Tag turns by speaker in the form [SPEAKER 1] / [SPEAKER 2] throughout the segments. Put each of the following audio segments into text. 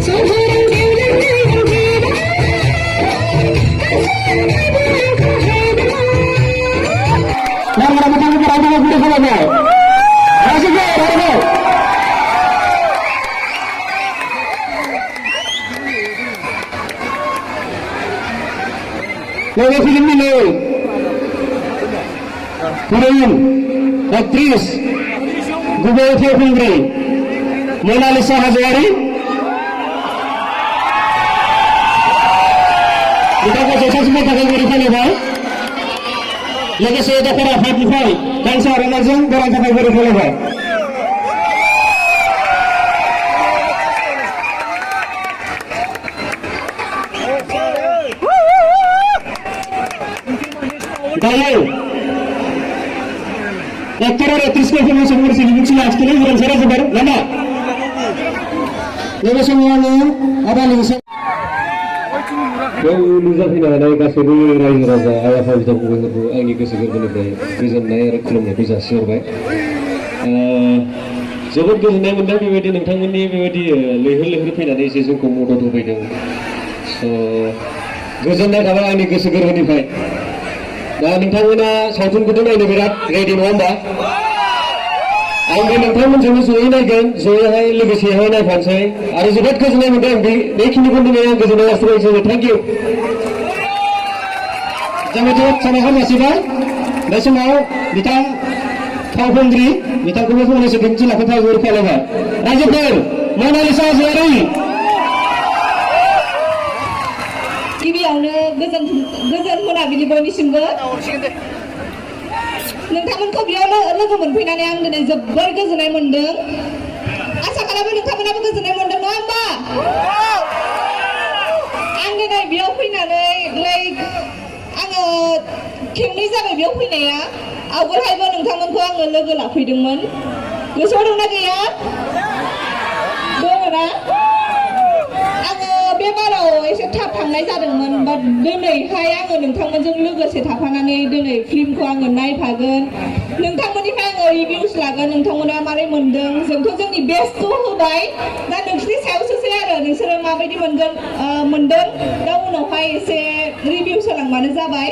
[SPEAKER 1] Lagu film ini Korean aktris Gubernur Putri Mona Lisa Hazari. Kita kasih semua kakak berikan ya, Pak. Lagi saya dah kira Fatifai dan seorang langsung orang kakak berikan ya, Pak. Tahu aktor और actress को हम समूह से link से आज के लिए जरा जबर लगा ये समूहने ada linknya Luza fina ada kasih rai raza ayah fauzi dan bukan itu angin kesegar benar गोजोननाय आरो खुलुमनायखौ जासिहरबाय जोबोद गोजोननाय मोनदों बेबायदि नोंथांमोननि बेबायदि लैहोर लैहोर फैनानै एसे जोंखौ मदद होफैदों गोजोननाय थाबाय आंनि गोसो गोरबोनिफ्राय दा नोंथांमोना सावथुनखौथ' नायनो बिराद रेडि नङा होमबा आंबो नोंथांमोनजोंनो जयै नायगोन जयैहाय लोगोसेहाय नायफानोसै आरो जोबोद गोजोननाय मोनदों बेखिनिखौ दिनै आं गोजोननाय जासिबाय थेंक इउ जोङो जोबोद साबायखर जासिबाय बे समाव बिथां फावखुंग्रि बिथांखौबो फंनैसो दिन्थि लाखिथाव जोबोर खावलायबाय रायजोफोर मनालिसा हाज'वारि
[SPEAKER 2] गिबियावनो गोजोन मोनाबिलि बयनिसिमबो नोंथांमोनखौ बेयाव लोगो मोनफैनानै आं दिनै जोबोर गोजोननाय मोनदों आसा खालामो नोंथांमोनाबो गोजोननाय मोनदों नङा होमबा आं दिनै बेयाव फैनानै आङो खेबनै जाबाय बेयाव फैनाया आवगोलहायबो नोंथांमोनखौ आङो लोगो लाफैदोंमोन गोसोआव दंना गैया दङ ना बे बाराव एसे थाब थांनाय जादोंमोन बाट दिनैहाय आङो नोंथांमोनजों लोगोसे थाफानानै दिनै फिल्मखौ आङो नायफागोन नोंथांमोननिफ्राय आङो रिभिउस लागोन नोंथांमोना मारै मोनदों जोंथ' जोंनि बेस्टखौ होबाय दा नोंसोरनि सायावसोसै आरो नोंसोरो माबायदि मोनदों दा उनावहाय एसे रिभिउस होलांबानो जाबाय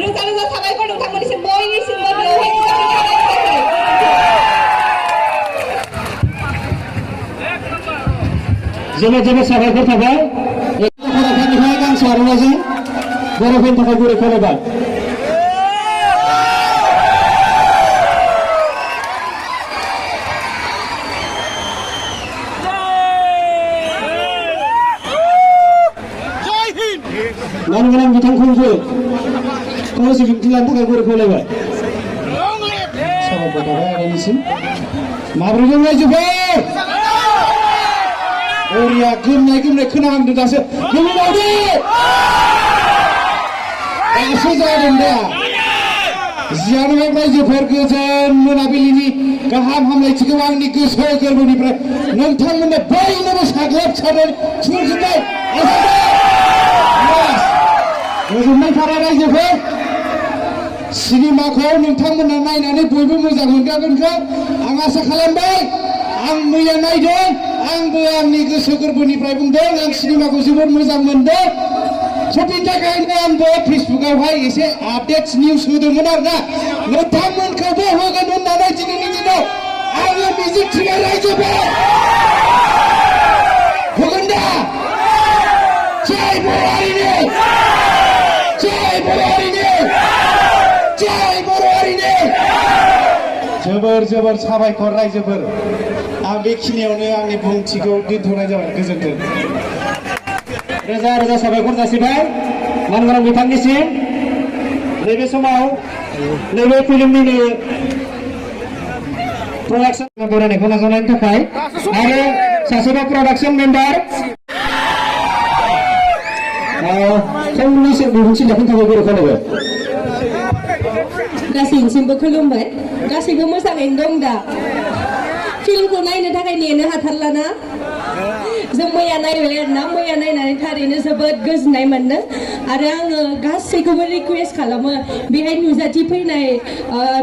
[SPEAKER 2] रोजा रोजा साबायखर नोंथांमोननिसिम बयनिसिमबो बेवहाय
[SPEAKER 1] जोबोद जोबोद साबायखर थाबाय फरायसानिफ्राय गांसे आर'नाइजों बर'फोरनि थाखाय गुरै खावलायबाय मान गोनां बिथांखौबो फंनैसो बिबुंथि लानो थाखाय गुरै खावलायबाय साबायखर थाबाय आर'नाइसिम माब्रै दं रायजोफोर ओरिया गोमनाय खोनाहांदों दासो गोमनावदे दासो जादों दा जियानो रायजोफोर गोजोन मोनाबिलिनि गाहाम हामलायथिखौ आंनि गोसो गोरबोनिफ्राय नोंथांमोननो बयनोबो साग्लोबसारनाय थुहरजोबबाय गोजोननाय थाबाय रायजोफोर सिनेमाखौ नोंथांमोना नायनानै बयबो मोजां मोनगागोनखौ आं आसा खालामबाय आं मैया नायदों आंबो आंनि गोसो गोरबोनिफ्राय बुंदों आं सिनेमाखौ जोबोद मोजां मोनदों बिनि थाखायनो आंबो फेसबुकआवहाय एसे आपडेट्स निउस होदोंमोन आरोना नोंथांमोनखौबो होगोन होननानै दिनैनि दिनाव आङो मिजिंथिबाय रायजोफोर होगोन दा जय बर' हारिनि जय बर' हारिनि जय बर' हारिनि जोबोर साबायखर रायजोफोर आं बेखिनियावनो आंनि बुंथिखौ दोनथ'नाय जाबाय गोजोन्थों रोजा रोजा साबायखर जासिबाय मानगोनां बिथांनिसिम नैबे समाव नैबे फिल्मनि प्रडाक्शन बरायनायखौ नाजावनायनि थाखाय आरो सासेबा प्रडाक्शन मेम्बार फंनैसो बिबुंथि लाखिनो थाखाय गुरै खावलायबाय
[SPEAKER 2] गासैनिसिमबो खुलुमबाय गासैबो मोजाङैनो दं दा फिल्मखौ नायनो थाखाय नेनो हाथारलाना
[SPEAKER 3] जों मैया नायबाय आरोना मैया नायनानै थारैनो जोबोद गोजोननाय मोनदों आरो आङो गासैखौबो रिकुवेस्ट खालामो बेहाय नुजाथिफैनाय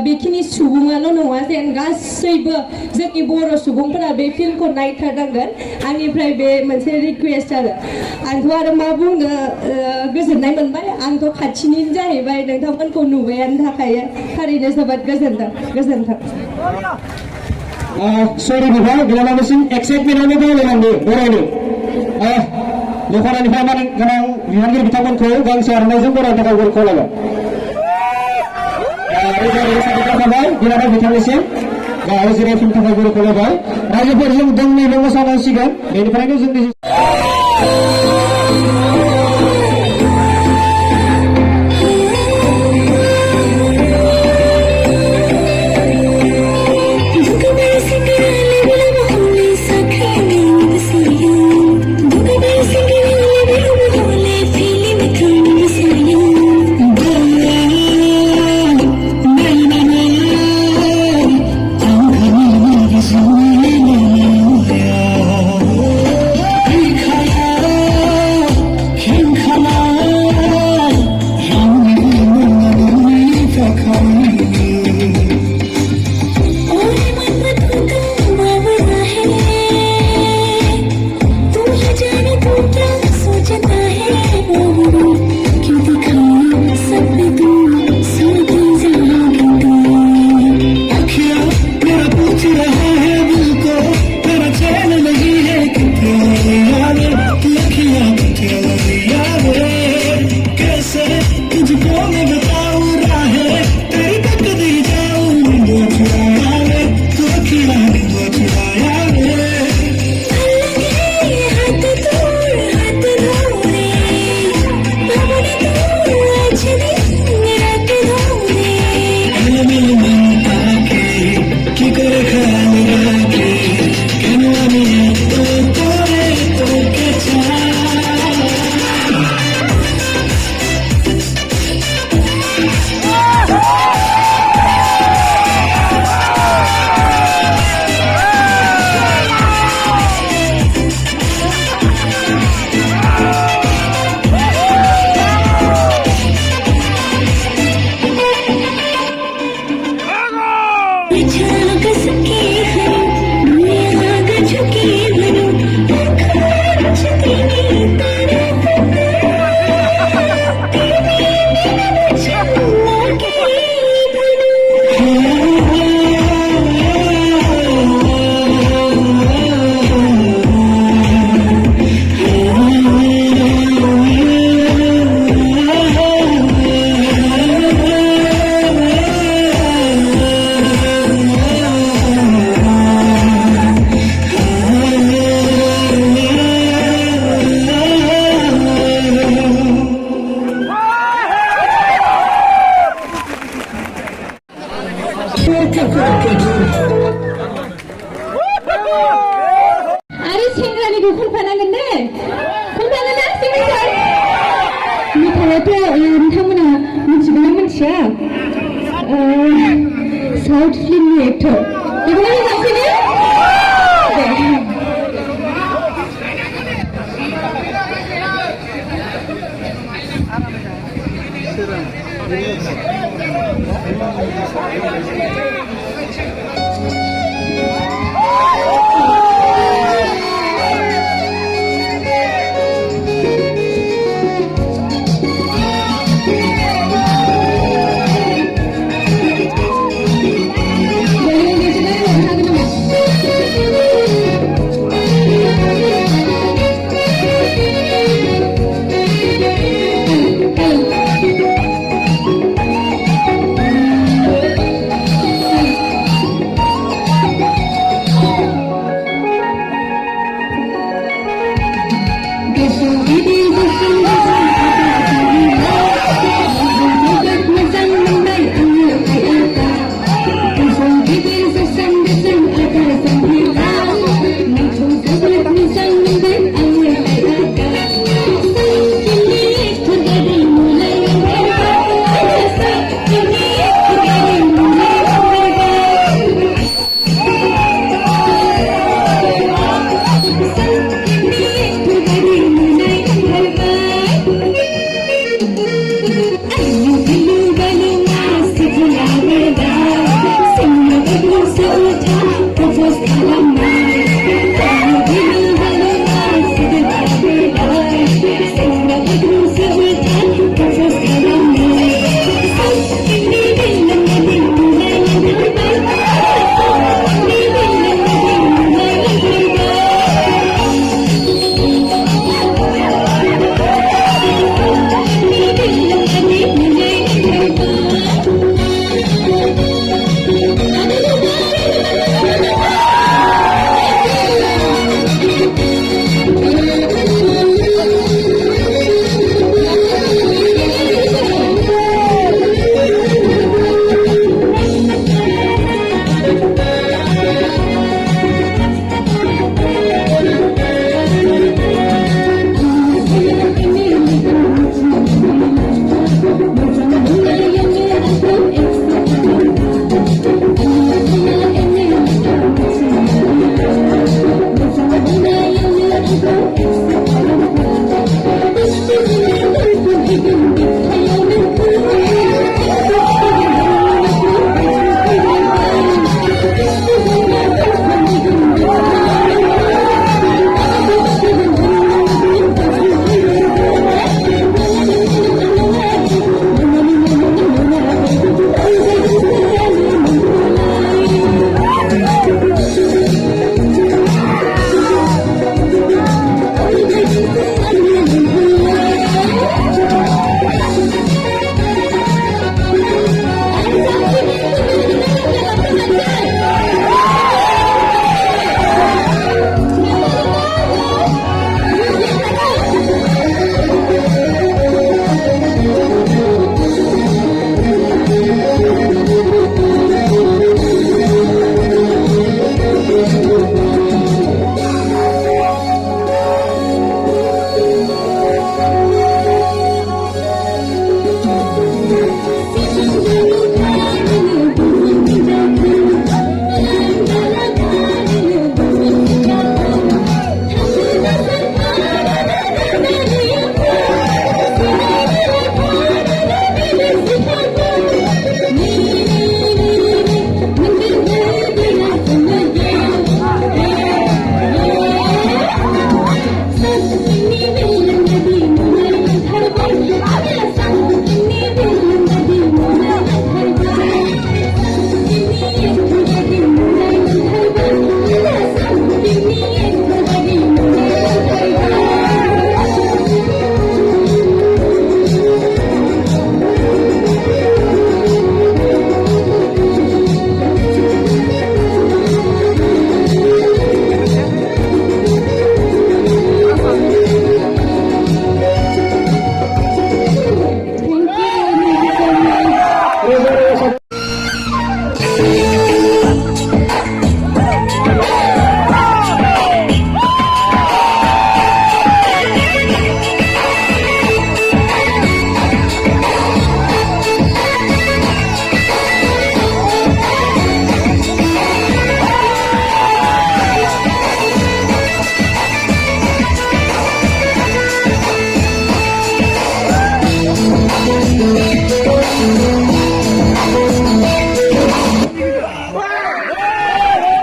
[SPEAKER 3] बेखिनि सुबुङाल' नङा जेन गासैबो जोंनि बर' सुबुंफोरा बे फिल्मखौ नायथारनांगोन आंनिफ्राय बे मोनसे रिकुवेस्ट आंथ' आरो मा बुंनो गोजोननाय मोनबाय आंथ' खाथिनिनो जाहैबाय नोंथांमोनखौ नुबायानो थाखायो थारैनो जोबोद गोजोनथों
[SPEAKER 4] सरि बिफां बिनानावसिम एक्साइटमेन्टआनो बावलायलांदो बरायनो दख'नानिफ्राय मान गोनां बिबानगिरि बिथांमोनखौ गांसे आर'नाइजों बरायनो थाखाय गल खावलायबाय रोजा रोजा साबायखर थाबाय बिनानाव बिथांनिसिम गाहाय जिरायफिननो थाखाय गल खावलायबाय रायजोफोरजों दोंनैबो मोसानांसिगोन बेनिफ्रायनो जोंनि
[SPEAKER 3] आरो सेंग्रानिखौ खनफानांगोन दे खनफागोन ना सेंग्रा मेथाइआथ' नोंथांमोना मिथिगोना मिथिया साउथ फिल्मनि एक्टर बेखौनो रोजाबसैनो
[SPEAKER 4] Thank you.